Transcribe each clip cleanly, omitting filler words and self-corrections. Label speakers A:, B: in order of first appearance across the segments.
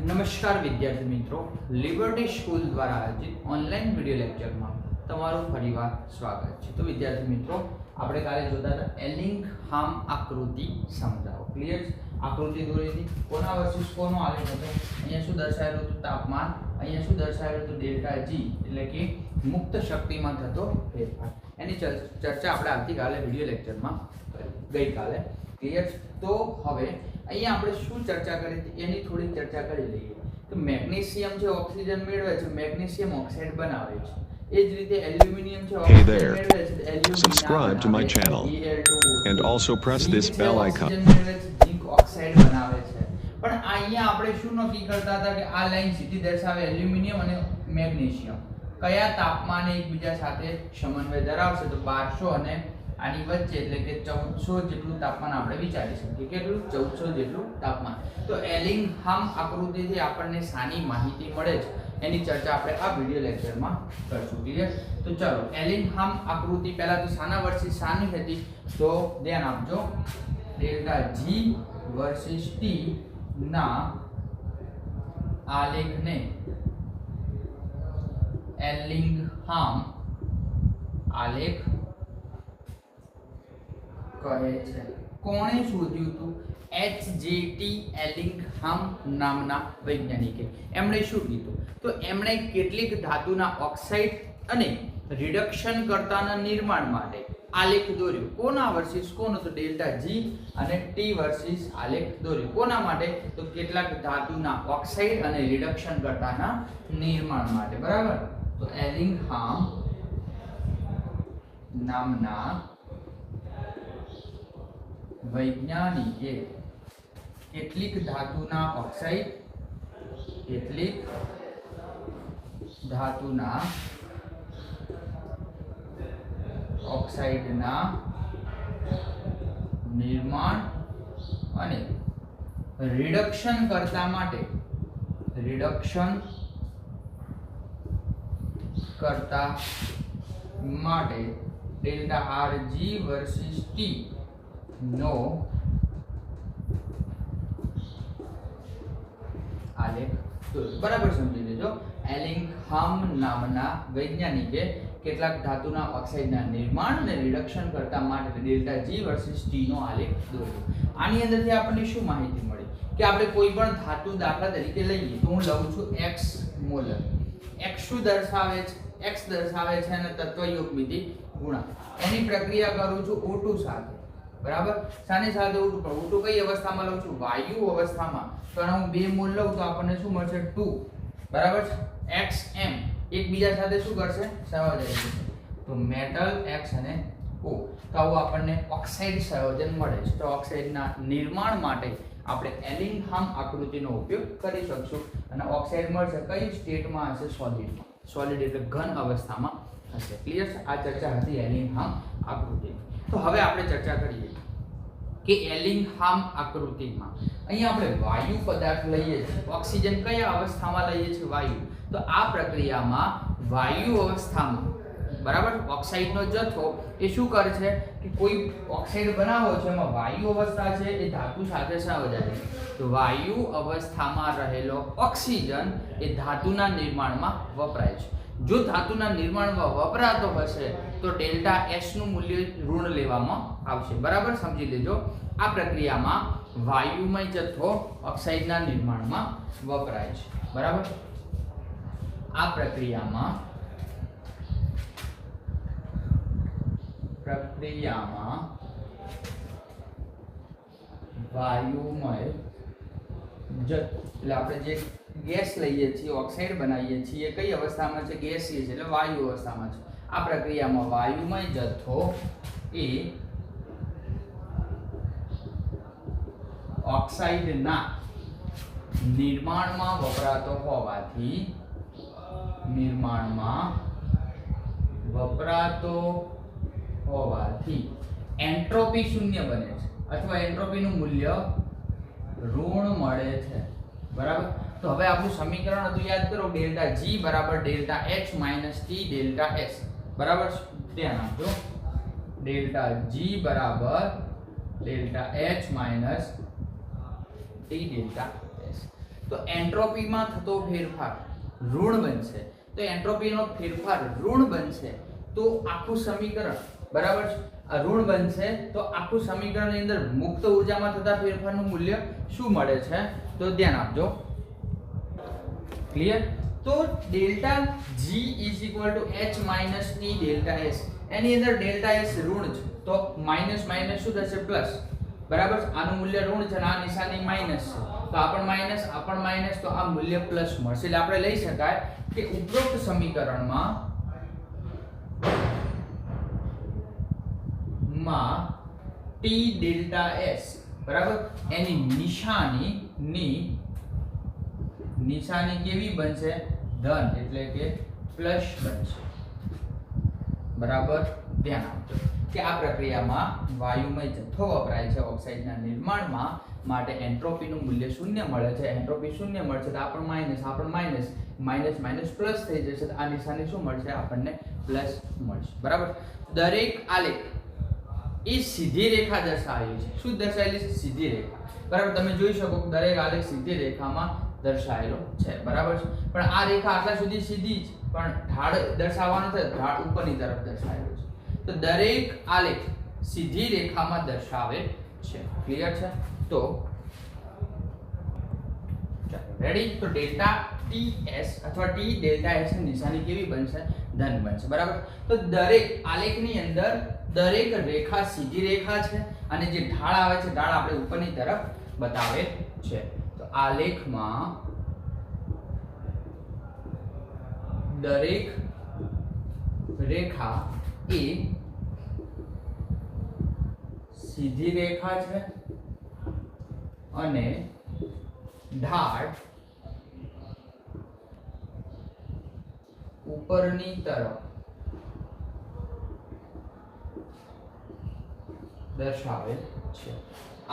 A: નમસ્કાર વિદ્યાર્થી મિત્રો, લિબર્ટી સ્કૂલ દ્વારા આયોજિત ઓનલાઈન વિડિયો લેક્ચરમાં તમારું ફરીવાર સ્વાગત છે। તો વિદ્યાર્થી મિત્રો, આપણે કાલે જોતા હતા એલિંગહામ આકૃતિ સમજાવો। ક્લિયર? આકૃતિ દોરી હતી, કોના વર્સિસ કોનો આલેખ હતો। અહીંયા શું દર્શાવેલું હતું? તાપમાન। અહીંયા શું દર્શાવેલું હતું? ડેલ્ટા જી, એટલે કે મુક્ત શક્તિમાં થતો ફેરફાર। એની ચર્ચા આપણે આવતીકાલે વિડિયો લેક્ચરમાં કરી, ગઈકાલે। ક્લિયર? તો હવે અહીંયા આપણે શું ચર્ચા કરી હતી એની થોડી ચર્ચા કરી લઈએ। તો મેગ્નેશિયમ જે ઓક્સિજન મેળવે છે, મેગ્નેશિયમ ઓક્સાઇડ બનાવે છે। એ જ રીતે એલ્યુમિનિયમ જે
B: Hey
A: ઓક્સિજન
B: there.
A: મેળવે છે, aluminium
B: Subscribe to my channel and also press this bell icon.
A: Oxygen મેળવે છે, ઝિંક ઓક્સાઇડ બનાવે છે। પણ અહીંયા આપણે શું નક્કી કરતા હતા કે આ લાઈન સીધી દર્શાવે એલ્યુમિનિયમ અને મેગ્નેશિયમ કયા તાપમાને એકબીજા સાથે સમન્વય ધરાવશે। તો 1200 અને આની વચ્ચે, એટલે કે 1400 જેટલું તાપમાન આપણે વિચારી શકીએ। કેટલું? 1400 જેટલું તાપમાન। તો એલિંગહામ આકૃતિથી આપણને શાની માહિતી મળે છે એની ચર્ચા આપણે આ વિડિયો લેક્ચરમાં કરશું। ક્લિયર? તો ચલો, એલિંગહામ આકૃતિ પહેલા તો શાના વર્સિસ શાની હતી? તો ધ્યાન આપજો, ડેલ્ટા જી વર્સિસ ટી ના આલેખને એલિંગહામ આલેખ કહે છે। કોણે શોધ્યું હતું? એચ.જે.ટી. એલિંગહામ નામના વૈજ્ઞાનિકે। એમણે શું કીધું? તો એમણે કેટલીક ધાતુના ઓક્સાઇડ અને રિડક્શન કરતાના નિર્માણ માટે આલેખ દોર્યો। કોના વર્સિસ કોનો? તો ડેલ્ટા જી અને ટી વર્સિસ આલેખ દોર્યો। કોના માટે? તો કેટલાક ધાતુના ઓક્સાઇડ અને રિડક્શન કરતાના નિર્માણ માટે। બરાબર? તો એલિંગહામ નામના વૈજ્ઞાનિકે કેટલીક ધાતુના ઓક્સાઇડ, કેટલીક ધાતુના ઓક્સાઇડના નિર્માણ અને રિડક્શન કરતા માટે delta R G versus T નો આલેખ દોર્યો। બરાબર સમજી લેજો। એલિંગહામ નામના વૈજ્ઞાનિકે કેટલાક ધાતુના ઓક્સાઇડના નિર્માણ અને રિડક્શન કરતા માટે ડેલ્ટા જી વર્સિસ ટી નો આલેખ દોર્યો। આની અંદરથી આપણને શું માહિતી મળી કે આપણે કોઈ પણ ધાતુ દાખલા તરીકે લઈએ તો હું લઉં છું x મોલર। x શું દર્શાવે છે? x દર્શાવે છે અને તત્વયુગ મિતિ ગુણાંક। એની પ્રક્રિયા કરું છું O2 સાથે। બરાબર? શાની સાથે? O2 પર। O2 કઈ અવસ્થામાં લઉં છું? વાયુ અવસ્થામાં। તો હું 2 મોલ લઉં તો આપણને શું મળશે? 2। બરાબર? xm એકબીજા સાથે શું કરશે? સંયોજન કરશે। તો મેટલ x અને O, તો આવું આપણને ઓક્સાઇડ સંયોજન મળે છે। તો ઓક્સાઇડના નિર્માણ માટે આપણે એલિંગહામ આકૃતિનો ઉપયોગ કરી શકશું અને ઓક્સાઇડ મળશે કઈ સ્ટેટમાં હશે? સોલિડમાં। સોલિડ એટલે ઘન અવસ્થામાં હશે। ક્લિયર? આ ચર્ચા હતી એલિંગહામ આકૃતિ। તો હવે આપણે ચર્ચા કરીએ કે એલિંગહામ આકૃતિમાં અહીંયા આપણે વાયુ પદાર્થ લઈએ છીએ। ઓક્સિજન કયા અવસ્થામાં લઈએ છીએ? વાયુ। તો આ પ્રક્રિયામાં વાયુ અવસ્થામાં, બરાબર, ઓક્સાઇડનો જથ્થો એ શું કરે છે કે કોઈ ઓક્સાઇડ બનાવો છે, એમાં વાયુ અવસ્થા છે એ ધાતુ સાથે સંયોજાય છે। તો વાયુ અવસ્થામાં રહેલો ઓક્સિજન એ ધાતુના નિર્માણમાં વપરાય છે। જો ધાતુના નિર્માણમાં વપરાતો હશે તો ડેલ્ટા એસ નું મૂલ્ય ઋણ લેવામાં આવશે। બરાબર? સમજી લેજો। આ પ્રક્રિયામાં વાયુમય જથ્થો ઓક્સાઇડના નિર્માણમાં વપરાય છે। બરાબર? આ પ્રક્રિયામાં વાયુમય જથ્થો, એટલે આપણે જે ગેસ લઈએ છીએ, ઓક્સાઇડ બનાવીએ છીએ, કઈ અવસ્થામાં છે? ગેસીય છે, એટલે વાયુ અવસ્થામાં છે। આ પ્રક્રિયામાં વાયુમય જથ્થો એ ઓક્સાઇડના નિર્માણમાં વપરાતો હોવાથી એન્ટ્રોપી શૂન્ય બને છે અથવા એન્ટ્રોપીનું મૂલ્ય ઋણ મળે છે। બરાબર? તો હવે આપણું સમીકરણ હતું, યાદ કરો, ડેલ્ટા જી બરાબર delta H minus T delta S. બરાબર? ધ્યાન આપજો, ડેલ્ટા જી બરાબર delta H minus T delta S. તો એન્ટ્રોપીમાં થતો ફેરફાર ઋણ બનશે. તો એન્ટ્રોપીનો ફેરફાર ઋણ બનશે તો આખું સમીકરણ બરાબર છે આ ઋણ બનશે તો આખું સમીકરણની અંદર મુક્ત ઊર્જામાં થતા ફેરફારનું મૂલ્ય શું મળે છે તો ધ્યાન આપજો. ક્લિયર? તો delta G H minus T delta S, એની અંદર ડેલ્ટા S ઋણ છે તો માઇનસ માઇનસ શું થશે પ્લસ. બરાબર? આનું મૂલ્ય ઋણ છે અને આ નિશાની માઇનસ છે તો આ પણ માઇનસ તો આ મૂલ્ય પ્લસ મળશે. એટલે આપણે લઈ શકાય કે ઉપરોક્ત સમીકરણમાં T ડેલ્ટા S બરાબર એની નિશાની કેવી બનશે? ધન એટલે કે પ્લસ બનશે. બરાબર? ધ્યાન આપજો કે આ પ્રક્રિયામાં વાયુમય જથ્થો વપરાય છે ઓક્સાઇડના નિર્માણમાં માટે એન્ટ્રોપીનું મૂલ્ય શૂન્ય મળે છે. એન્ટ્રોપી શૂન્ય મળશે તો આ પણ માઇનસ પ્લસ થઈ જશે તો આ નિશાની શું મળશે? આપણને પ્લસ મળશે. બરાબર? દરેક આલેખ એ સીધી રેખા દર્શાવેલી છે. શું દર્શાવેલી છે? સીધી રેખા. બરાબર? તમે જોઈ શકો કે દરેક આલેખ સીધી રેખામાં દર્શાવેલો છે. બરાબર છે? પણ આ રેખા આટલા સુધી સીધી છે પણ ઢાળ દર્શાવવાનો છે, ઢાળ ઉપરની તરફ દર્શાવેલો છે. તો દરેક આલેખ સીધી રેખામાં દર્શાવે છે. ક્લિયર છે? તો ચાલો રેડી. તો ડેલ્ટા TS અથવા T ડેલ્ટા S ની નિશાની કેવી બનશે? ધન બનશે. બરાબર? તો દરેક આલેખની અંદર દરેક રેખા સીધી રેખા છે અને જે ઢાળ આવે છે ઢાળ આપણે ઉપરની તરફ બતાવે છે. તો આલેખમાં દરેક રેખા એ સીધી રેખા છે અને ઢાળ ઉપરની તરફ દર્શાવે છે.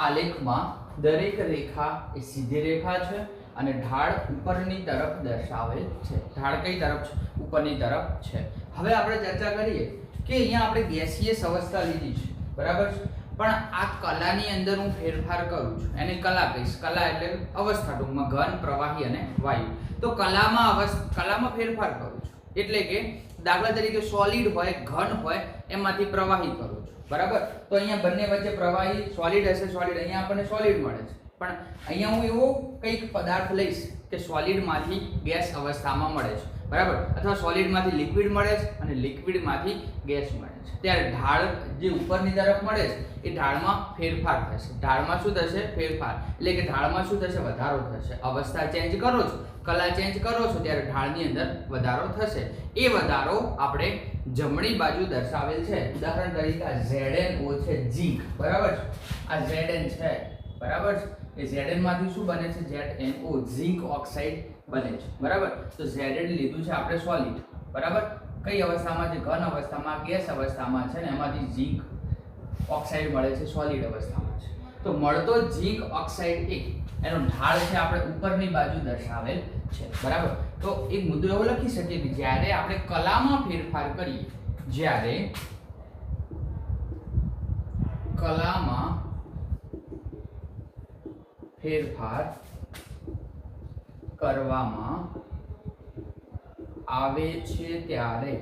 A: આલેખમાં દરેક રેખા એ સીધી રેખા છે અને ઢાળ ઉપરની તરફ દર્શાવે છે. ઢાળ કઈ તરફ છે? ઉપરની તરફ છે. હવે આપણે ચર્ચા કરીએ કે અહીંયા આપણે ગેસિયસ અવસ્થા લીધી છે. બરાબર છે? પણ આ કલાની અંદર હું ફેરફાર કરું છું એને કલા કહીશ. કલા એટલે અવસ્થા, ટૂંકમાં ઘન, પ્રવાહી અને વાયુ. તો કલામાં ફેરફાર કરું છું એટલે કે દાખલા તરીકે સોલિડ હોય, ઘન હોય એમાંથી પ્રવાહી કરું છું. બરાબર? તો અહીંયા બંને વચ્ચે પ્રવાહી સોલિડ હશે, સોલિડ અહીંયા આપણને સોલિડ મળે છે. પણ અહીંયા હું એવો કંઈક પદાર્થ લઈશ કે સોલિડમાંથી ગેસ અવસ્થામાં મળે છે. બરાબર? અથવા સોલિડમાંથી લિક્વિડ મળે છે અને લિક્વિડમાંથી ગેસ મળે છે. ત્યારે ઢાળ જે ઉપરની તરફ મળે છે એ ઢાળમાં ફેરફાર થશે. ઢાળમાં શું થશે? ફેરફાર. એટલે કે ઢાળમાં શું થશે? વધારો થશે. અવસ્થા ચેન્જ કરો છો, કલા ચેન્જ કરો છો ત્યારે ઢાળની અંદર વધારો થશે. એ વધારો આપણે જમણી બાજુ દર્શાવેલ છે. ઉદાહરણ તરીકે આ ZnO છે, ઝીંક. બરાબર છે? આ Zn છે. બરાબર છે? એ Zn માંથી શું બને છે? ZnO, ઝીંક ઓક્સાઇડ બને છે. બરાબર? તો Zn લીધું છે આપણે સોલિડ. બરાબર? કઈ અવસ્થામાં છે? ઘન અવસ્થામાં, ગેસ અવસ્થામાં છે ને એમાંથી ઝીંક ઓક્સાઇડ મળે છે, સોલિડ અવસ્થામાં છે. તો મળતો ઝીંક ઓક્સાઇડ એનો ઢાળ છે આપણે ઉપરની બાજુ દર્શાવેલ છે. બરાબર? તો એક મુદ્દો એવો લખી શકીએ કે જ્યારે આપણે કલામાં ફેરફાર કરીએ, જ્યારે કલામાં ફેરફાર કરવામાં આવે છે ત્યારે,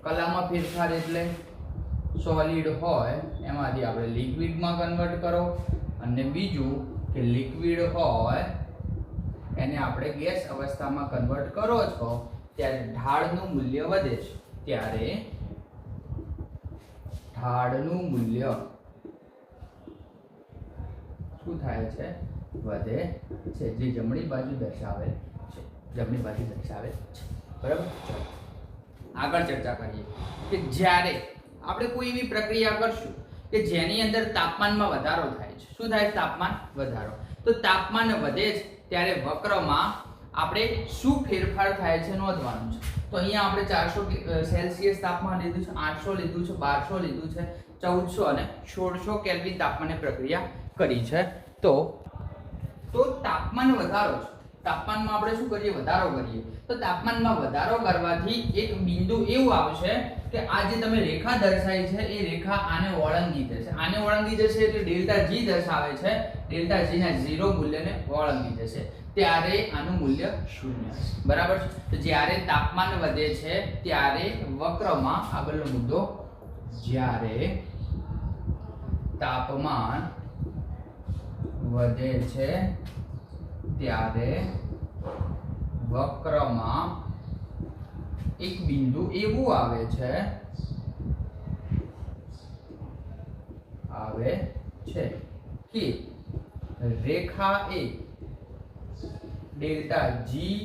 A: કલામાં ફેરફાર એટલે સોલિડ હોય એમાંથી આપણે લિક્વિડમાં કન્વર્ટ કરો અને બીજું કે લિક્વિડ હોય એને આપણે ગેસ અવસ્થામાં કન્વર્ટ કરો છો ત્યારે ઢાળનું મૂલ્ય વધે છે. ત્યારે ઢાળનું મૂલ્ય શું થાય છે? વધે છે. જે જમણી બાજુ દર્શાવે છે. જમણી બાજુ દર્શાવે છે. બરાબર? ચલો આગળ ચર્ચા કરીએ કે જ્યારે આપણે કોઈ એવી પ્રક્રિયા કરશું કે જેની અંદર તાપમાનમાં વધારો થાય છે. શું થાય છે? તાપમાન વધારો. તો તાપમાન વધે છે ત્યારે વક્રમાં આપણે શું ફેરફાર થાય છે નોંધવાનું છે. તો અહીંયા આપણે 400 સેલ્સિયસ તાપમાન લીધું છે, 800 લીધું છે, 1200 લીધું છે, 1400 અને 1600 કેલ્વિન તાપમાને પ્રક્રિયા કરી છે. તો તાપમાન વધારો છે તાપમાનમાં આપણે શું કરીએ, વધારો કરીએ. તો તાપમાનમાં વધારો કરવાથી એક બિંદુ એવું આવશે કે આ જે તમે રેખા દર્શાવી છે એ રેખા આને ઓળંગી જશે. આને ઓળંગી જશે એટલે ડેલ્ટા જી દર્શાવે છે, ડેલ્ટા જી ના 0 મૂલ્યને ઓળંગી જશે. ત્યારે આનું મૂલ્ય 0 હશે. બરાબર છે. તો જ્યારે તાપમાન વધે છે ત્યારે વક્રમાં આગળનો મુદ્દો, જ્યારે તાપમાન વધે છે ત્યારે વક્રમાં એક બિંદુ એવું આવે છે કે રેખા એ ડેલ્ટા જી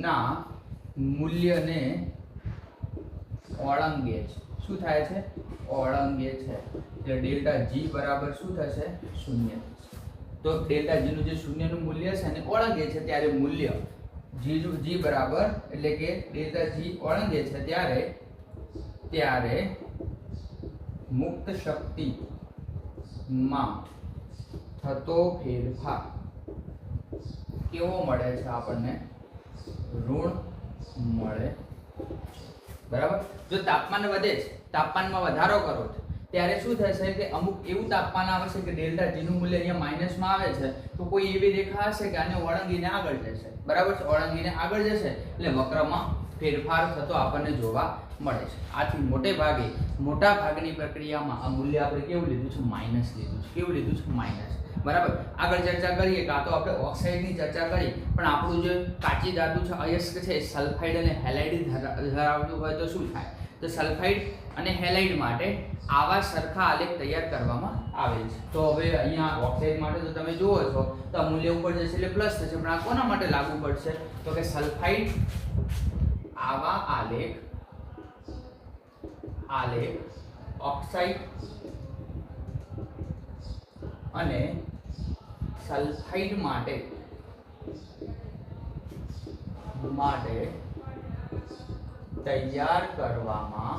A: ના મૂલ્યને ઓળંગે છે. શું થાય છે? ઓળંગે છે. એટલે ડેલ્ટા જી બરાબર શું થશે? 0. તો ડેલ્ટા જી નું જે 0 નું મૂલ્ય છે ને ઓળંગે છે ત્યારે મૂલ્ય જી બરાબર, એટલે કે ડેલ્ટા જી ઓળંગે છે ત્યારે મુક્ત શક્તિ માં થતો ફેરફાર કેવો મળે છે? આપણને ઋણ મળે. બરાબર. જો તાપમાન વધે છે, તાપમાનમાં વધારો કરો છો ત્યારે શું થશે કે અમુક એવું તાપમાન આવશે કે ડેલ્ટા જી નું મૂલ્ય અહીંયા માઈનસમાં આવે છે, તો કોઈ એવી રેખા હશે કે આને ઓળંગીને આગળ જશે. બરાબર છે. ઓળંગીને આગળ જશે એટલે વક્રમાં ફેરફાર થતો આપણને જોવા મળે છે. આથી મોટા ભાગની પ્રક્રિયામાં આ મૂલ્ય આપણે કેવું લીધું છે? માઈનસ લીધું છે. કેવું લીધું છે? માઈનસ. બરાબર. આગળ ચર્ચા કરીએ કાં તો આપણે ઓક્સાઇડની ચર્ચા કરી, પણ આપણું જે કાચી ધાતુ છે અયસ્ક છે, સલ્ફાઇડ અને હેલાઇડ ધરાવતું હોય તો શું થાય? તો સલ્ફાઇડ અને હેલાઇડ માટે આવા સરખા આલેખ તૈયાર કરવામાં આવે છે. તો હવે અહીંયા ઓક્સાઇડ માટે તો તમે જુઓ છો તો આ મૂલ્ય ઉપર જશે એટલે પ્લસ થશે, પણ આ કોના માટે લાગુ પડશે? તો કે સલ્ફાઇડ આવા આલેખ ઓક્સાઇડ અને સલ્ફાઇડ માટે તૈયાર કરવામાં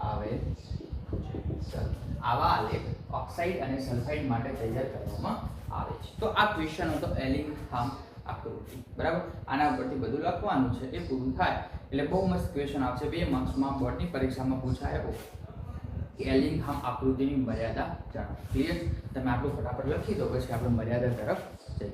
A: આવે છે. આવા આલેખ ઓક્સાઇડ અને સલ્ફાઇડ માટે તૈયાર કરવામાં આવે છે. તો આ ક્વેશ્ચન હતો એલિંગહામ આકૃતિ. બરાબર. આના ઉપરથી બધું લખવાનું છે. એ પૂરું થાય એટલે બહુ મસ્ત ક્વેશ્ચન આવશે. 2 માર્ક્સમાં બોર્ડની પરીક્ષામાં પૂછાયો એલિંગહામ આકૃતિની મર્યાદા જણાવો. ક્લિયર? તમે આટલું ફટાફટ લખી દો પછી આપણે મર્યાદા તરફ જઈએ.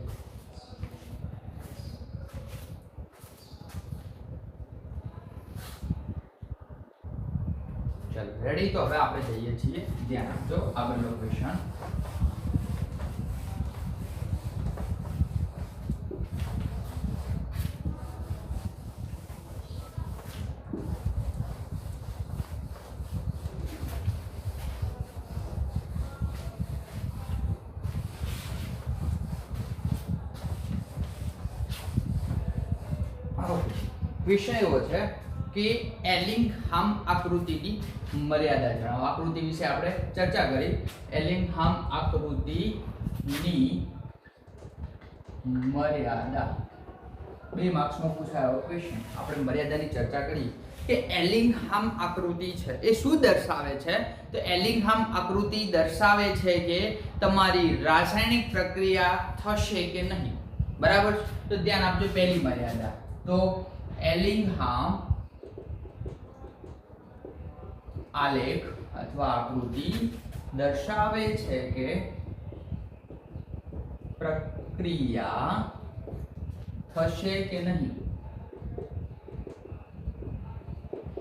A: ચાલો રેડી. તો હવે આપણે જઈએ છીએ, ધ્યાન આપજો, આગળનો ક્વેશ્ચન. ક્વેશ્ચન એવો છે કે એલિંગહામ આકૃતિની મર્યાદા જણાવો. આકૃતિ વિશે આપણે ચર્ચા કરી. એલિંગહામ આકૃતિની મર્યાદા 2 માર્ક્સમાં પૂછાયો ક્વેશ્ચન. આપણે મર્યાદાની ચર્ચા કરી કે એલિંગહામ આકૃતિ છે એ શું દર્શાવે છે? તો એલિંગહામ આકૃતિ દર્શાવે છે કે તમારી રાસાયણિક પ્રક્રિયા થશે કે નહીં. બરાબર. તો ધ્યાન આપજો. પહેલી મર્યાદા તો એલિંગહામ આલેખ અથવા આકૃતિ દર્શાવે છે કે પ્રક્રિયા થશે કે નહીં.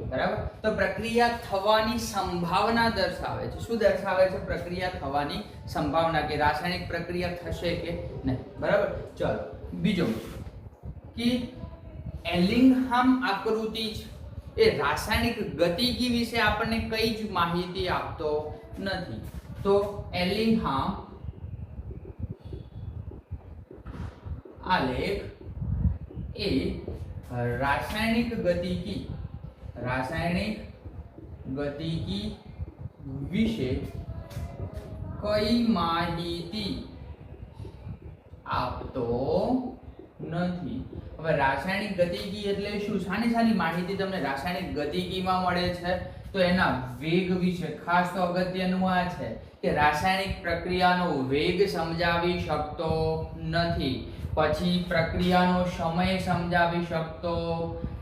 A: બરાબર. તો પ્રક્રિયા થવાની સંભાવના દર્શાવે છે. શું દર્શાવે છે? પ્રક્રિયા થવાની સંભાવના, કે રાસાયણિક પ્રક્રિયા થશે કે નહીં. બરાબર. ચલો બીજો કે એલિંગહામ આકૃતિ એ રાસાયણિક ગતિકી વિશે આપણને કઈ જ માહિતી આપતો નથી. તો એલિંગહામ આલેખ એ રાસાયણિક ગતિકી વિશે કઈ માહિતી આપતો નથી. હવે રાસાયણિક ગતિકી એટલે શું? શાની માહિતી તમને રાસાયણિક ગતિકીમાં મળે છે? તો એના વેગ વિશે. ખાસ તો અગત્યનું આ છે કે રાસાયણિક પ્રક્રિયાનો વેગ સમજાવી શકતો નથી, પછી પ્રક્રિયાનો સમય સમજાવી શકતો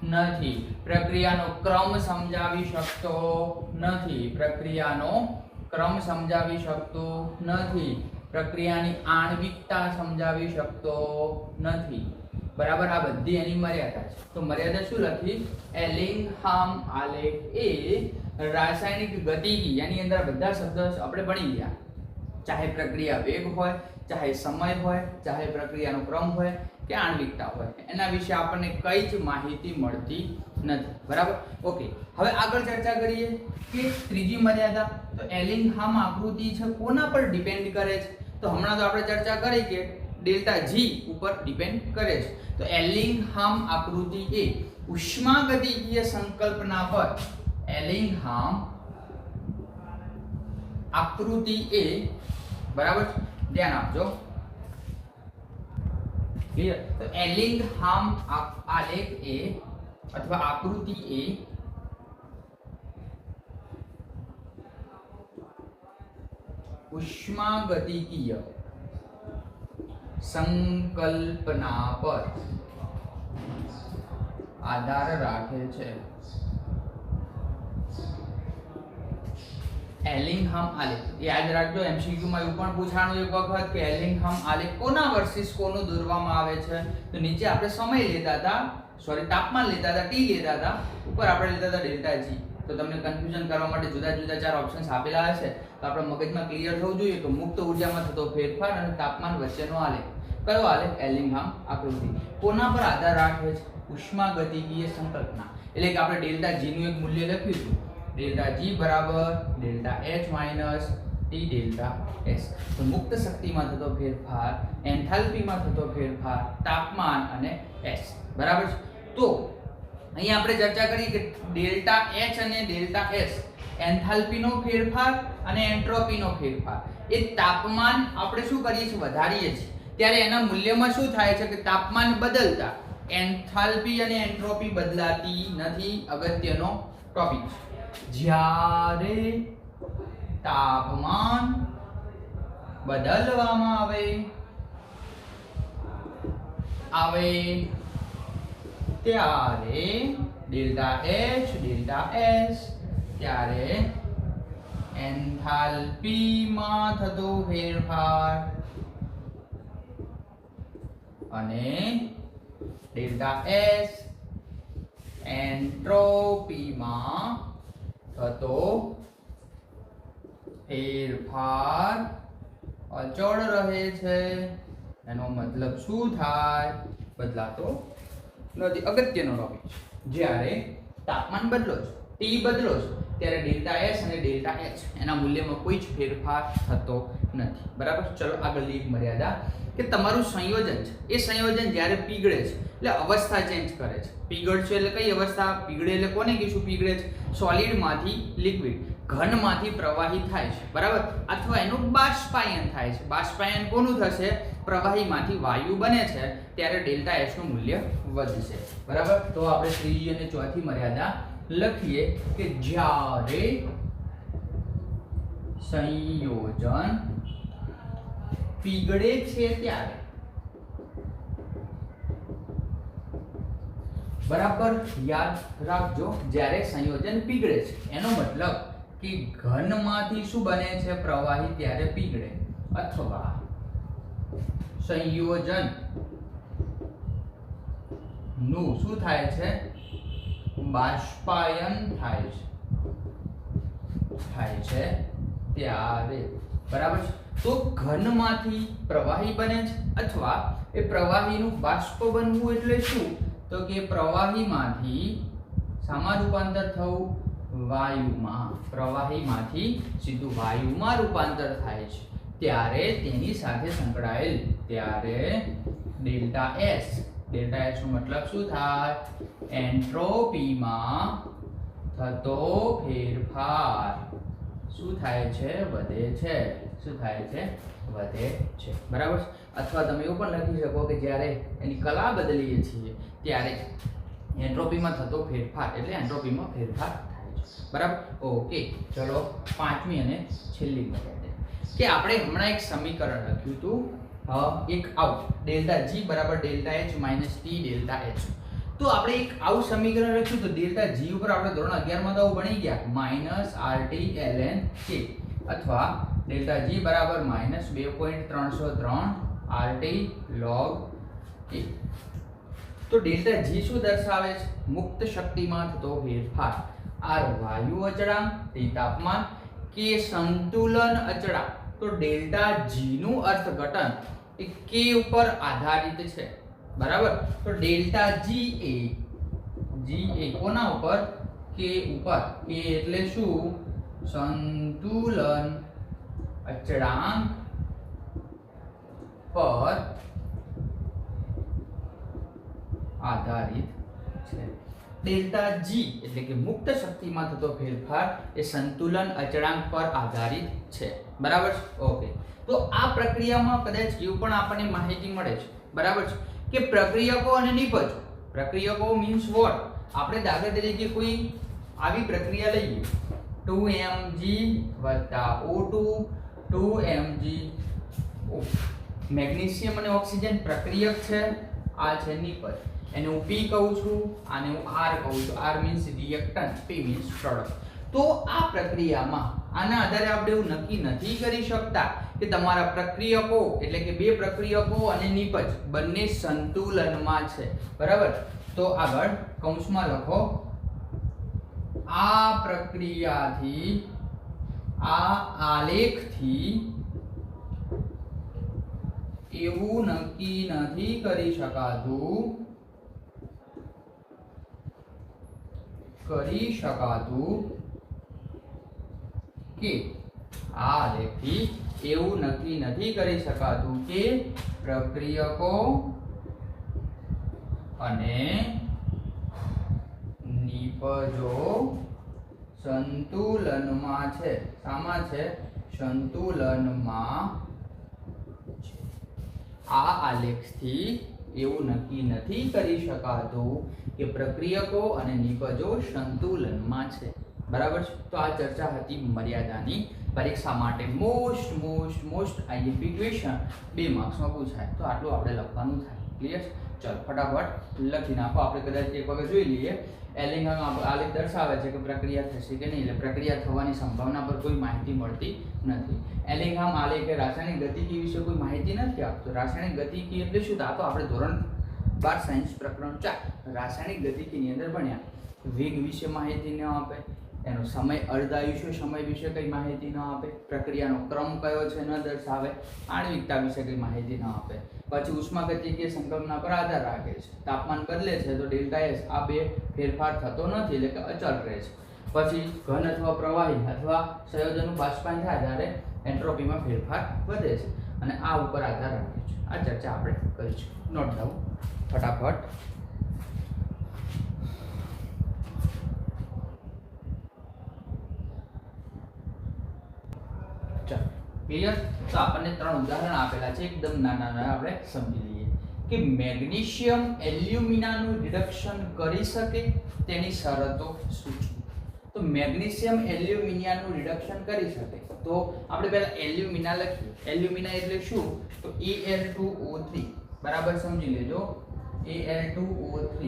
A: નથી, પ્રક્રિયાનો ક્રમ સમજાવી શકતો નથી, પ્રક્રિયાનો ક્રમ સમજાવી શકતો નથી, પ્રક્રિયાની આણ્વિકતા સમજાવી શકતો નથી. બરાબર, આ બધી એની મર્યાદા છે. તો મર્યાદા શું લખી? એલિંગહામ આલેખ એ રાસાયણિક ગતિકી, એની અંદર બધા શબ્દો આપણે ભણી ગયા. ચાહે પ્રક્રિયા વેગ હોય, ચાહે સમય હોય, ચાહે પ્રક્રિયાનો ક્રમ હોય કે આણ્વિકતા હોય, એના વિશે આપણને કઈ જ માહિતી મળતી નથી. બરાબર, ઓકે. હવે આગળ ચર્ચા કરીએ કે ત્રીજી મર્યાદા. તો એલિંગહામ આકૃતિ છે કોના પર ડિપેન્ડ કરે છે? તો હમણાં તો આપણે ચર્ચા કરી કે ડેલ્ટા જી ઉપર ડિપેન્ડ કરે છે. તો એલિંગહામ આકૃતિ એ ઉષ્માગતિકીય સંકલ્પના પર, એલિંગહામ આકૃતિ એ, બરાબર, ધ્યાન આપજો, ક્લિયર? તો એલિંગહામ આલેખ એ અથવા આકૃતિ એ ઉષ્માગતિકીય સંકલ્પના પર આધાર રાખે છે. એલિંગહામ આલેખ યાદ રાખજો, MCQ માં એવું પણ પૂછાણું એક વખત કે એલિંગહામ આલેખ કોના વર્સિસ કોનું દોરવામાં આવે છે? તો નીચે આપણે સમય લેતા હતા, સોરી તાપમાન લેતા હતા, T લેતા હતા, ઉપર આપણે લેતા હતા ડેલ્ટા G. તો તમને કન્ફ્યુઝન કરવા માટે જુદા જુદા 4 ઓપ્શન્સ આપેલા હશે, તો આપણા મગજમાં ક્લિયર થવું જોઈએ કે મુક્ત ઉર્જામાં થતો ફેરફાર અને તાપમાન વચ્ચેનો આલેખ. કયો આલેખ? એલિંગહામ આકૃતિ. કોના પર આધાર રાખે છે? ઉષ્માગતિકીય સંકલ્પના. એટલે કે આપણે ડેલ્ટા G નું એક મૂલ્ય લખ્યું હતું, ડેલ્ટા G બરાબર delta H minus T delta S. તો મુક્ત શક્તિમાં થતો ફેરફાર, એન્થાલ્પીમાં થતો ફેરફાર, તાપમાન અને S. બરાબર છે? તો અહીંયા આપણે ચર્ચા કરી કે ડેલ્ટા H અને ડેલ્ટા S એન્થાલ્પીનો ફેરફાર અને એન્ટ્રોપીનો ફેરફાર. એ તાપમાન આપણે શું કરીએ છીએ? વધારીએ છીએ. ત્યારે એના મૂલ્યમાં શું થાય છે કે તાપમાન બદલતા એન્થાલ્પી અને એન્ટ્રોપી બદલાતી નથી. અગત્યનો ટોપિક છે. જ્યારે તાપમાન બદલવામાં આવે ત્યારે ડેલ્ટા H ડેલ્ટા S ત્યારે એન્થાલ્પીમાં થતો ફેરફાર અને ડેલ્ટા S એન્ટ્રોપીમાં થતો ફેરફાર અચળ રહે છે. એનો મતલબ શું થાય? બદલાતો નથી. અગત્યનો ટોપિક છે. જ્યારે તાપમાન બદલો છો, T બદલો છો, ત્યારે ડેલ્ટા S અને ડેલ્ટા H એના મૂલ્યમાં કોઈ જ ફેરફાર થતો નથી. બરાબર, ચલો આગળની એક મર્યાદા કે તમારું સંયોજન છે, એ સંયોજન જ્યારે પીગળે છે એટલે અવસ્થા ચેન્જ કરે છે. પીગળશે એટલે કઈ અવસ્થા? પીગળે એટલે કોને કહીશું પીગળે છે? સોલિડ માંથી લિક્વિડ, ઘનમાંથી પ્રવાહી થાય છે. બરાબર, અથવા એનું બાષ્પાયન થાય છે. બાષ્પાયન કોનું થશે? પ્રવાહીમાંથી વાયુ બને છે, ત્યારે ડેલ્ટા S નું મૂલ્ય વધશે. બરાબર, તો આપણે ત્રીજી અને ચોથી મર્યાદા લખીએ કે જ્યારે સંયોજન પીગળે છે ત્યારે, બરાબર યાદ રાખજો, જ્યારે સંયોજન પીગળે છે એનો મતલબ કે ઘનમાંથી શું બને છે? પ્રવાહી, ત્યારે પીગળે. અથવા સંયોજન નું શું થાય છે? બાષ્પાયન થાય છે ત્યારે. બરાબર છે? તો ઘનમાંથી પ્રવાહી બને છે અથવા એ પ્રવાહીનું બાષ્પ બનવું એટલે શું? તો કે પ્રવાહીમાંથી શામાં રૂપાંતર થવું? વાયુમાં. પ્રવાહીમાંથી સીધું વાયુમાં રૂપાંતર થાય છે ત્યારે તેની સાથે સંકળાયેલ, ત્યારે ડેલ્ટા S નો મતલબ શું થાય? એન્ટ્રોપીમાં થતો ફેરફાર શું થાય છે? વધે છે. શું થાય છે? વધે છે. બરાબર. અથવા તમે એવું પણ લખી શકો કે જ્યારે એની કલા બદલીએ છીએ ત્યારે એન્ટ્રોપીમાં થતો ફેરફાર એટલે એન્ટ્રોપીમાં ફેરફાર થાય છે. બરાબર, ઓકે. ચલો પાંચમી અને છેલ્લી મર્યાદા કે આપણે હમણાં એક સમીકરણ લખ્યું હતું એક આઉટ ડેલ્ટા જી બરાબર delta H minus T delta H. તો આપણે એક આવું સમીકરણ લખ્યું તો ડેલ્ટા જી ઉપર આપણે ધોરણ 11 માં તો ભણી ગયા માઇનસ આરટી ln k અથવા ડેલ્ટા જી બરાબર માઇનસ 2.303 આરટી log k. તો ડેલ્ટા જી શું દર્શાવે છે? મુક્ત શક્તિમાં થતો ફેરફાર. આર વાયુ અચળાંક, ટી તાપમાન, કે સંતુલન અચળાંક. તો ડેલ્ટા જી નું અર્થઘટન એ કે ઉપર આધારિત છે, બરાબર. તો ડેલ્ટા જી એ કોના ઉપર? કે ઉપર. કે એટલે શું? સંતુલન અચળાંક પર આધારિત છે. ડેલ્ટા જી એટલે કે મુક્ત શક્તિમાં થતો ફેરફાર એ સંતુલન અચળાંક પર આધારિત છે, બરાબર. ઓકે. તો આ પ્રક્રિયામાં કદાચ એવું પણ આપણને માહિતી મળે છે, બરાબર છે, કે પ્રક્રિયકો અને નિપજો. પ્રક્રિયકો મીન્સ વોટ? આપણે દાખલા તરીકે કોઈ આવી પ્રક્રિયા લઈએ 2mg O2 2mg મેગ્નેશિયમ અને ઓક્સિજન પ્રક્રિયક છે, આ છે નિપજ. એને હું P કહું છું, આને હું R કહું છું. R means reactant, P means product. તો આ પ્રક્રિયામાં આના આધારે આપણે એવું નક્કી નથી કરી શકતા કે તમારા પ્રક્રિયકો એટલે કે બે પ્રક્રિયકો અને નિપજ બંને સંતુલનમાં છે, બરાબર. તો આગળ કૌંસમાં લખો આ પ્રક્રિયાથી આ આલેખથી એવું નક્કી નથી કરી શકાતું કે આ આલેખથી એવું નક્કી નથી કરી શકાતું કે પ્રક્રિયકો અને નિપજો સંતુલનમાં છે. શામાં છે? સંતુલનમાં. આ આલેખથી એવું નક્કી નથી કરી શકાતું કે પ્રક્રિયકો અને નિપજો સંતુલનમાં છે, બરાબર છે. તો આ ચર્ચા હતી મર્યાદાની. પરીક્ષા માટે મોસ્ટ આઈએમપી ક્વેશ્ચન 2 માર્ક્સમાં પૂછાય, તો આટલું આપણે લખવાનું થાય. ક્લિયર? ચલો ફટાફટ લખી નાખો. આપણે કદાચ એક વખત જોઈ લઈએ. એલિંગમાં આલેખ દર્શાવે છે કે પ્રક્રિયા થશે કે નહીં, એટલે પ્રક્રિયા થવાની સંભાવના પર કોઈ માહિતી મળતી નથી. એલિંગહામ આલેખ રાસાયણિક ગતિકી વિશે કોઈ માહિતી નથી આપતો. રાસાયણિક ગતિકી એટલે શું? તો આપણે ધોરણ 12 સાયન્સ પ્રકરણ 4 રાસાયણિક ગતિકીની અંદર ભણ્યા. વેગ વિશે માહિતી ન આપે, એનો સમય અર્ધાયુષ્ય સમય વિશે કઈ માહિતી ન આપે, પ્રક્રિયાનો ક્રમ કયો છે ન દર્શાવે, આણ્વિકતા વિશે કઈ માહિતી ન આપે. પછી ઉષ્માગતિકીય સંકલ્પના પર આધાર રાખે છે. તાપમાન બદલે છે તો ડેલ્ટા એસ આ બે ફેરફાર થતો નથી, એટલે કે અચળ રહે છે. પછી ઘન અથવા પ્રવાહી અથવા સંયોજનનું બાષ્પાયન થાય ત્યારે એન્ટ્રોપીમાં ફેરફાર વધે છે અને આ ઉપર આધાર રાખે છે. આ ચર્ચા આપણે કરીશું. નોટ ડાઉન ફટાફટ. ક્લિયર? તો આપણને 3 ઉદાહરણ આપેલા છે, એકદમ નાના આપણે સમજી લઈએ. કે મેગ્નેશિયમ એલ્યુમિનાનું રિડક્શન કરી શકે તેની શરતો શું છે? તો મેગ્નેશિયમ એલ્યુમિનિયાનું રિડક્શન કરી શકે તો આપણે પહેલા એલ્યુમિના લખીએ. એલ્યુમિના એટલે શું? તો Al2O3, બરાબર સમજી લેજો. Al2O3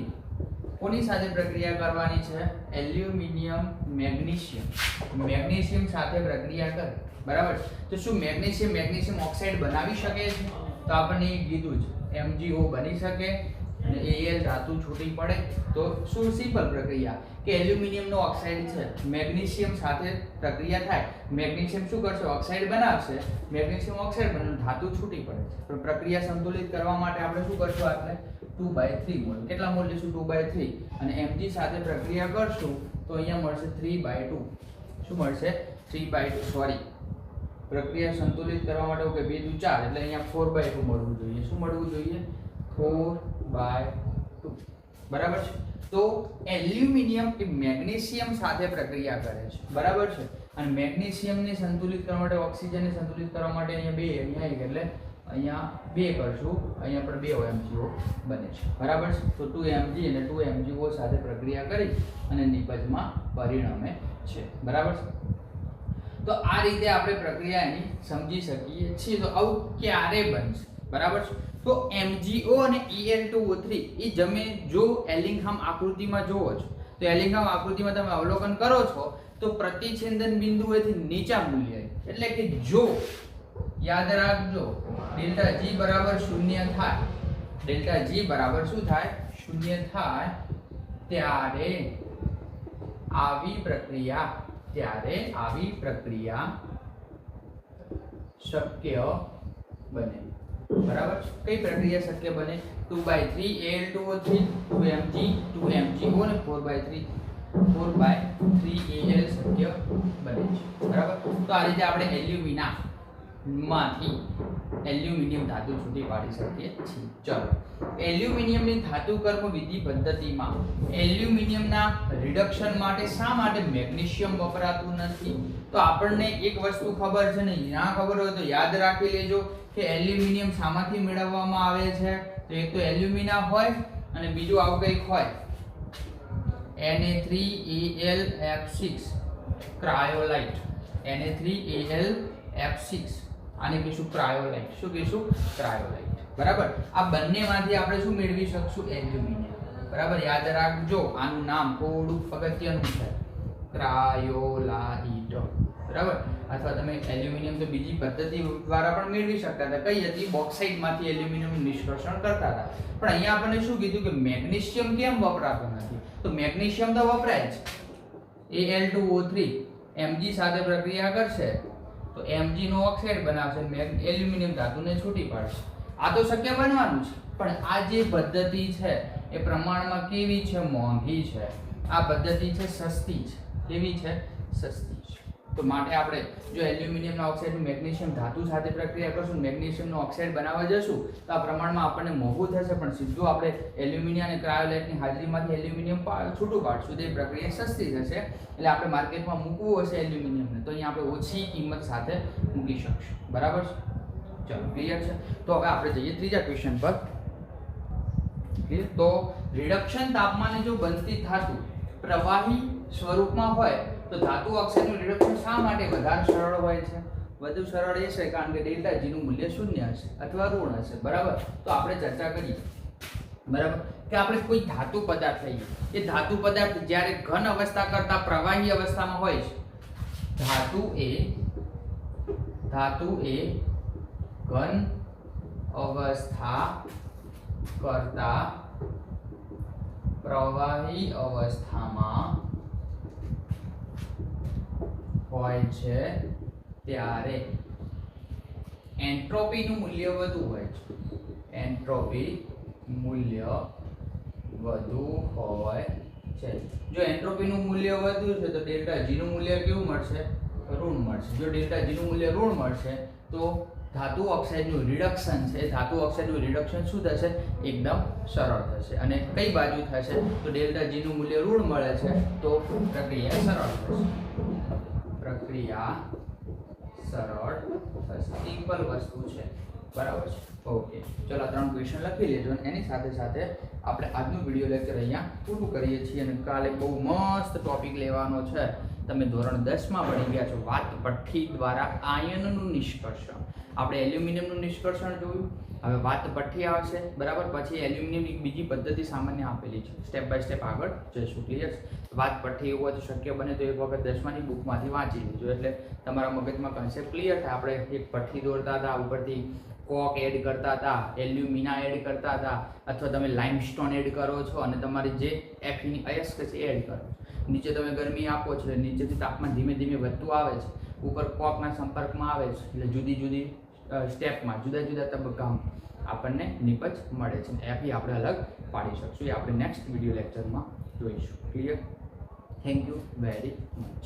A: કોની સાથે પ્રક્રિયા કરવાની છે? એલ્યુમિનિયમ મેગ્નેશિયમ સાથે પ્રક્રિયા કરે, બરાબર. તો શું મેગ્નેશિયમ ઓક્સાઇડ બનાવી શકે છે? તો આપણને કીધું છે MgO બની શકે અને Al ધાતુ છૂટી પડે. તો શું સિમ્પલ પ્રક્રિયા કે એલ્યુમિનિયમનો ઓક્સાઇડ છે, મેગ્નેશિયમ સાથે પ્રક્રિયા થાય, મેગ્નેશિયમ શું કરશે? ઓક્સાઇડ બનાવશે, મેગ્નેશિયમ ઓક્સાઇડ બને, ધાતુ છૂટી પડે છે. તો પ્રક્રિયા સંતુલિત કરવા માટે આપણે શું કરશું? આપણે 2/3 મોલ. કેટલા મોલ લેશું? 2/3. અને Mg સાથે પ્રક્રિયા કરશું તો અહીંયા મળશે 3/2. શું મળશે? 3/2. સોરી, પ્રક્રિયા સંતુલિત કરવા માટે ઓકે 2 × 4 એટલે અહીંયા 4/2 મળવું જોઈએ. શું મળવું જોઈએ? 4/2, બરાબર છે. તો એલ્યુમિનિયમ એ મેગ્નેશિયમ સાથે પ્રક્રિયા કરે છે, બરાબર છે. અને મેગ્નેશિયમને સંતુલિત કરવા માટે, ઓક્સિજનને સંતુલિત કરવા માટે અહીંયા 2, અહીંયા 1 એટલે અહીંયા 2 કરશું, અહીંયા પણ 2 MgO બને છે, બરાબર છે. તો 2Mg અને 2MgO સાથે પ્રક્રિયા કરી અને નિપજમાં પરિણમે છે, બરાબર છે. તો આ રીતે આપણે પ્રક્રિયાની સમજી શકીએ છીએ. તો આવું ક્યારે બનશે, બરાબર છે. તો MgO અને Al2O3 એ તમે જો એલિંગહામ આકૃતિમાં જોવો છો, તો એલિંગહામ આકૃતિમાં તમે અવલોકન કરો છો તો પ્રતિછેદન બિંદુએથી નીચા મૂલ્ય, એટલે કે જો યાદ રાખજો ડેલ્ટા G બરાબર 0 થાય, ડેલ્ટા G બરાબર શું થાય, 0 થાય, ત્યારે આવી પ્રક્રિયા શક્ય બને. બરાબર. કઈ પ્રક્રિયા શક્ય બને? 2/3 Al2O3, 2Mg, 2MgO અને 4/3 Al શક્ય બને છે. બરાબર. તો આ રીતે આપણે એલ્યુમિનામાંથી એલ્યુમિનિયમ ધાતુ છૂટી પાડી શકીએ છીએ. ચલો, એલ્યુમિનિયમની ધાતુ કર્મ વિધિ પદ્ધતિમાં એલ્યુમિનિયમના રિડક્શન માટે શા માટે મેગ્નેશિયમ વપરાતું નથી? તો આપણને એક વસ્તુ ખબર છે ને, ના ખબર હોય તો યાદ રાખી લેજો કે એલ્યુમિનિયમ શામાંથી મેળવવામાં આવે છે. તો એક તો એલ્યુમિના હોય અને બીજું આવું કંઈક હોય Na3Al(F6) ક્રાયોલાઇટ. Na3Al(F6) આને કહીશું ક્રાયોલાઇટ. શું કહીશું? ક્રાયોલાઇટ. બરાબર. આ બંનેમાંથી આપણે શું મેળવી શકશું? એલ્યુમિનિયમ. બરાબર. યાદ રાખજો, આનું નામ થોડું અગત્યનું છે, ક્રાયોલાઇટ. બરાબર. અથવા તમે એલ્યુમિનિયમ તો બીજી પદ્ધતિ દ્વારા પણ મેળવી શકતા હતા. કઈ હતી? બોક્સાઇટમાંથી એલ્યુમિનિયમનું નિષ્કર્ષણ કરતા હતા. પણ અહીંયા આપણને શું કીધું કે મેગ્નેશિયમ કેમ વપરાતો નથી? તો મેગ્નેશિયમ તો વપરાય જ. Al2O3 Mg સાથે પ્રક્રિયા કરશે તો Mg નો ઓક્સાઇડ બનાવશે, એલ્યુમિનિયમ ધાતુને છૂટી પાડશે. આ તો શક્ય બનવાનું છે, પણ આ જે પદ્ધતિ છે એ પ્રમાણમાં કેવી છે? મોંઘી છે. આ પદ્ધતિ છે સસ્તી છે. કેવી છે? સસ્તી છે. તો માટે આપણે જો એલ્યુમિનિયમના ઓક્સાઇડનું મેગ્નેશિયમ ધાતુ સાથે પ્રક્રિયા કરશું, મેગ્નેશિયમનો ઓક્સાઇડ બનાવવા જશું તો આ પ્રમાણમાં આપણને મોંઘું થશે, પણ સીધું આપણે એલ્યુમિનિયમ અને ક્રાયોલાઇટની હાજરીમાંથી એલ્યુમિનિયમ છૂટું પાડશું તો એ પ્રક્રિયા સસ્તી થશે. એટલે આપણે માર્કેટમાં મૂકવું હશે એલ્યુમિનિયમને તો અહીંયા આપણે ઓછી કિંમત સાથે મૂકી શકશું. બરાબર છે? ચલો, ક્લિયર છે. તો હવે આપણે જઈએ ત્રીજા ક્વેશ્ચન પર. તો રિડક્શન તાપમાને જો બનતી ધાતુ પ્રવાહી સ્વરૂપમાં હોય તો ધાતુ ઓક્સાઇડનું રિડક્શન શા માટે વધારે સરળ હોય છે? વધુ સરળ એ છે કારણ કે ડેલ્ટા G નું મૂલ્ય 0 હશે અથવા ઋણ હશે. બરાબર. તો આપણે ચર્ચા કરીએ. બરાબર, કે આપણે કોઈ ધાતુ પદાર્થ લઈએ, એ ધાતુ પદાર્થ જ્યારે ઘન અવસ્થા કરતા પ્રવાહી અવસ્થામાં હોય છે, ધાતુ એ ઘન અવસ્થા કરતા પ્રવાહી અવસ્થામાં હોય છે ત્યારે એન્ટ્રોપીનું મૂલ્ય વધુ હોય છે. એન્ટ્રોપી મૂલ્ય વધુ હોય છે. જો એન્ટ્રોપીનું મૂલ્ય વધુ છે તો ડેલ્ટા G નું મૂલ્ય કેવું મળશે? ઋણ મળશે. જો ડેલ્ટા G નું મૂલ્ય ઋણ મળશે તો ધાતુ ઓક્સાઇડનું રિડક્શન છે, ધાતુ ઓક્સાઇડનું રિડક્શન શું થશે? એકદમ સરળ થશે. અને કઈ બાજુ થશે? તો ડેલ્ટા G નું મૂલ્ય ઋણ મળે છે તો પ્રક્રિયા સરળ થશે. પ્રક્રિયા સરળ થશે. સિમ્પલ વસ્તુ છે. બરાબર છે? ઓકે, ચલો આ 3 ક્વેશ્ચન લખી લેજો અને એની સાથે સાથે આપણે આજનું વિડિયો લેક્ચર અહીંયા પૂરું કરીએ છીએ અને કાલે બહુ મસ્ત ટોપિક લેવાનો છે. તમે ધોરણ 10 માં ભણી ગયા છો, વાત ભઠ્ઠી દ્વારા આયનનું નિષ્કર્ષણ. આપણે એલ્યુમિનિયમનું નિષ્કર્ષણ જોયું, હવે વાત ભઠ્ઠી આવશે. બરાબર. પછી એલ્યુમિનિયમની બીજી પદ્ધતિ સામાન્ય આપેલી છે, સ્ટેપ બાય સ્ટેપ આગળ જઈશું. ક્લિયર? વાત ભઠ્ઠી એવું હોય તો શક્ય બને તો એક વખત 10માની બુકમાંથી વાંચી લેજો એટલે તમારા મગજમાં કન્સેપ્ટ ક્લિયર થાય. આપણે એક ભઠ્ઠી દોરતા હતા, ઉપરથી કોક એડ કરતા હતા, એલ્યુમિના એડ કરતા હતા, અથવા તમે લાઇમસ્ટોન એડ કરો છો અને તમારી જે Feની અયસ્ક છે એ એડ કરો છો. નીચે તમે ગરમી આપો છો, નીચેથી તાપમાન ધીમે ધીમે વધતું આવે છે, ઉપર કોકના સંપર્કમાં આવે છે, એટલે જુદી જુદી સ્ટેપમાં જુદા જુદા તબક્કામાં આપણને નિપજ મળે છે. Fe આપણે અલગ પાડી શકશું. એ આપણે નેક્સ્ટ વિડીયો લેક્ચરમાં જોઈશું. Clear? Thank you very much.